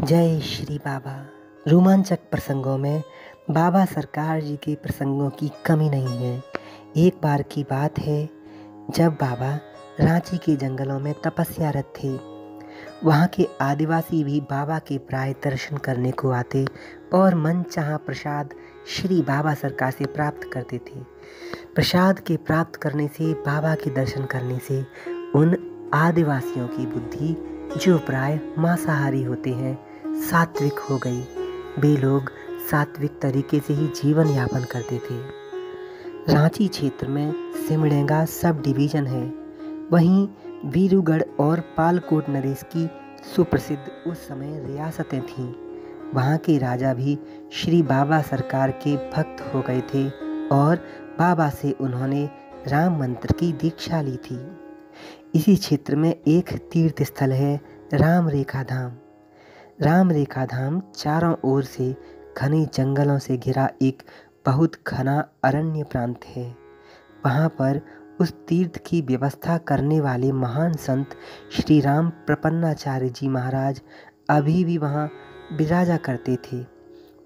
जय श्री बाबा। रोमांचक प्रसंगों में बाबा सरकार जी के प्रसंगों की कमी नहीं है। एक बार की बात है जब बाबा रांची के जंगलों में तपस्यारत थे। वहाँ के आदिवासी भी बाबा के प्राय दर्शन करने को आते और मनचाहा प्रसाद श्री बाबा सरकार से प्राप्त करते थे। प्रसाद के प्राप्त करने से, बाबा के दर्शन करने से उन आदिवासियों की बुद्धि, जो प्राय मांसाहारी होते हैं, सात्विक हो गई। वे लोग सात्विक तरीके से ही जीवन यापन करते थे। रांची क्षेत्र में सिमडेगा सब डिवीज़न है। वहीं वीरूगढ़ और पालकोट नरेश की सुप्रसिद्ध उस समय रियासतें थीं। वहाँ के राजा भी श्री बाबा सरकार के भक्त हो गए थे और बाबा से उन्होंने राम मंत्र की दीक्षा ली थी। इसी क्षेत्र में एक तीर्थ स्थल है राम रेखा धाम। राम रेखा धाम चारों ओर से घने जंगलों से घिरा एक बहुत घना अरण्य प्रांत है। वहाँ पर उस तीर्थ की व्यवस्था करने वाले महान संत श्री राम प्रपन्नाचार्य जी महाराज अभी भी वहाँ विराजा करते थे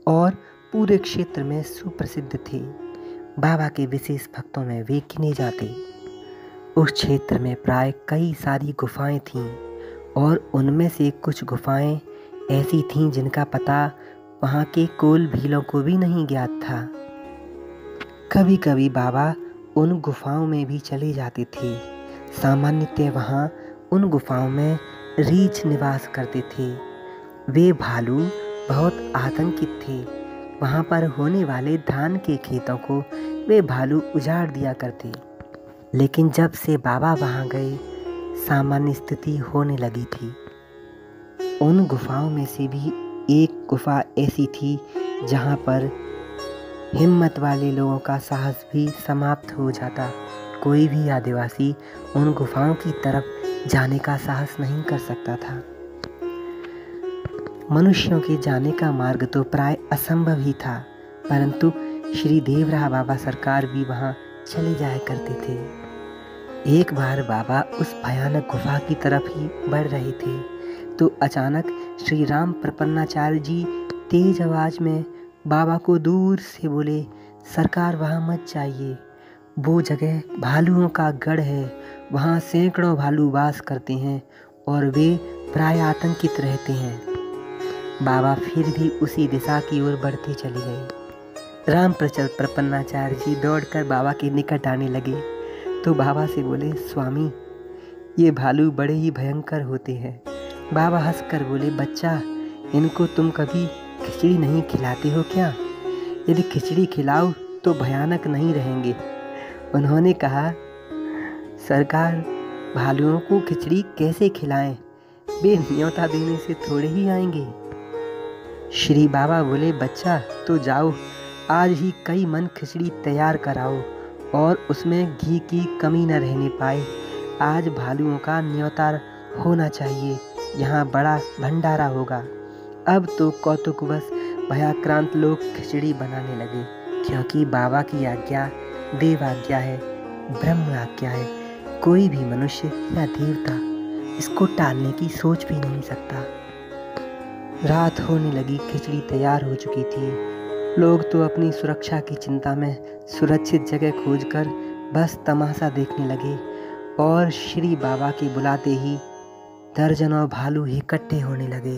और पूरे क्षेत्र में सुप्रसिद्ध थे। बाबा के विशेष भक्तों में वे गिने जाते। उस क्षेत्र में प्राय कई सारी गुफाएं थीं और उनमें से कुछ गुफाएं ऐसी थीं जिनका पता वहाँ के कोल भीलों को भी नहीं ज्ञात था। कभी कभी बाबा उन गुफाओं में भी चले जाते थे। सामान्यतः वहाँ उन गुफाओं में रीछ निवास करते थे। वे भालू बहुत आतंकित थे। वहाँ पर होने वाले धान के खेतों को वे भालू उजाड़ दिया करते। लेकिन जब से बाबा वहाँ गए, सामान्य स्थिति होने लगी थी। उन गुफाओं में से भी एक गुफा ऐसी थी जहाँ पर हिम्मत वाले लोगों का साहस भी समाप्त हो जाता। कोई भी आदिवासी उन गुफाओं की तरफ जाने का साहस नहीं कर सकता था। मनुष्यों के जाने का मार्ग तो प्राय असंभव ही था, परंतु श्री देवराह बाबा सरकार भी वहाँ चले जाया करते थे। एक बार बाबा उस भयानक गुफा की तरफ ही बढ़ रहे थे तो अचानक श्री राम प्रपन्नाचार्य जी तेज आवाज में बाबा को दूर से बोले, सरकार वहाँ मत जाइए, वो जगह भालुओं का गढ़ है। वहाँ सैकड़ों भालू वास करते हैं और वे प्राय आतंकित रहते हैं। बाबा फिर भी उसी दिशा की ओर बढ़ते चले गए। राम प्रपन्नाचार्य जी दौड़कर बाबा के निकट आने लगे तो बाबा से बोले, स्वामी, ये भालू बड़े ही भयंकर होते हैं। बाबा हंसकर बोले, बच्चा, इनको तुम कभी खिचड़ी नहीं खिलाते हो क्या? यदि खिचड़ी खिलाओ तो भयानक नहीं रहेंगे। उन्होंने कहा, सरकार, भालुओं को खिचड़ी कैसे खिलाएं? वे न्योता देने से थोड़े ही आएंगे। श्री बाबा बोले, बच्चा, तो जाओ, आज ही कई मन खिचड़ी तैयार कराओ और उसमें घी की कमी न रहने पाए। आज भालुओं का न्योता होना चाहिए। यहाँ बड़ा भंडारा होगा। अब तो कौतुकवश भयाक्रांत लोग खिचड़ी बनाने लगे, क्योंकि बाबा की आज्ञा देव आज्ञा है, ब्रह्म आज्ञा है। कोई भी मनुष्य या देवता इसको टालने की सोच भी नहीं सकता। रात होने लगी, खिचड़ी तैयार हो चुकी थी। लोग तो अपनी सुरक्षा की चिंता में सुरक्षित जगह खोजकर बस तमाशा देखने लगे और श्री बाबा के बुलाते ही दर्जनों भालू इकट्ठे होने लगे।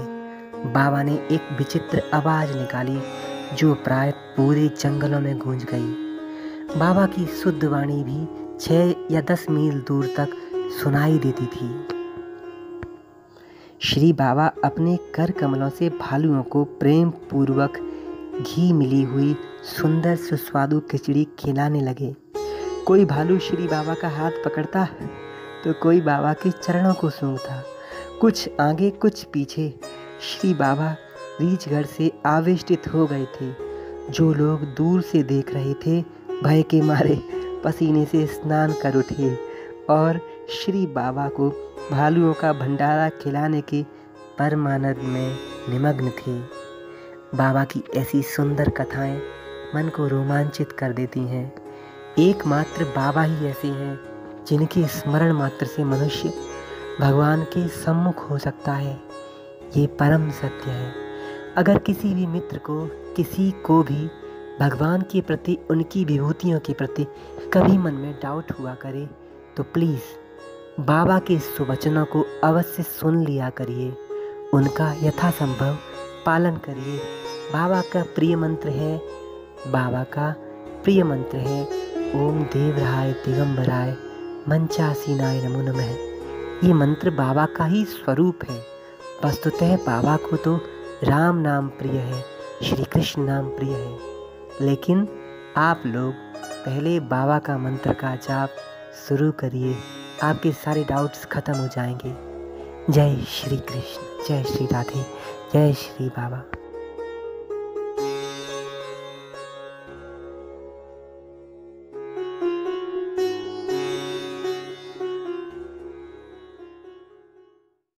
बाबा ने एक विचित्र आवाज निकाली जो प्राय पूरे जंगलों में गूंज गई। बाबा की शुद्ध वाणी भी 6 या 10 मील दूर तक सुनाई देती थी। श्री बाबा अपने कर कमलों से भालुओं को प्रेम पूर्वक घी मिली हुई सुंदर सुस्वादु खिचड़ी खिलाने लगे। कोई भालू श्री बाबा का हाथ पकड़ता तो कोई बाबा के चरणों को सूंघता। कुछ आगे कुछ पीछे। श्री बाबा रीछगढ़ से आवेष्टित हो गए थे। जो लोग दूर से देख रहे थे भय के मारे पसीने से स्नान कर उठे और श्री बाबा को भालुओं का भंडारा खिलाने के परमानंद में निमग्न थे। बाबा की ऐसी सुंदर कथाएं मन को रोमांचित कर देती हैं। एकमात्र बाबा ही ऐसे हैं जिनके स्मरण मात्र से मनुष्य भगवान के सम्मुख हो सकता है। ये परम सत्य है। अगर किसी भी मित्र को, किसी को भी भगवान के प्रति, उनकी विभूतियों के प्रति कभी मन में डाउट हुआ करे तो प्लीज़ बाबा के सुवचनों को अवश्य सुन लिया करिए, उनका यथासंभव पालन करिए। बाबा का प्रिय मंत्र है, बाबा का प्रिय मंत्र है ओम देवराय दिगंबराय मंचासीनाय नमो नमः। ये मंत्र बाबा का ही स्वरूप है। वस्तुतः बाबा को तो राम नाम प्रिय है, श्री कृष्ण नाम प्रिय है, लेकिन आप लोग पहले बाबा का मंत्र का जाप शुरू करिए, आपके सारे डाउट्स खत्म हो जाएंगे। जय श्री कृष्ण, जय श्री राधे, जय श्री बाबा।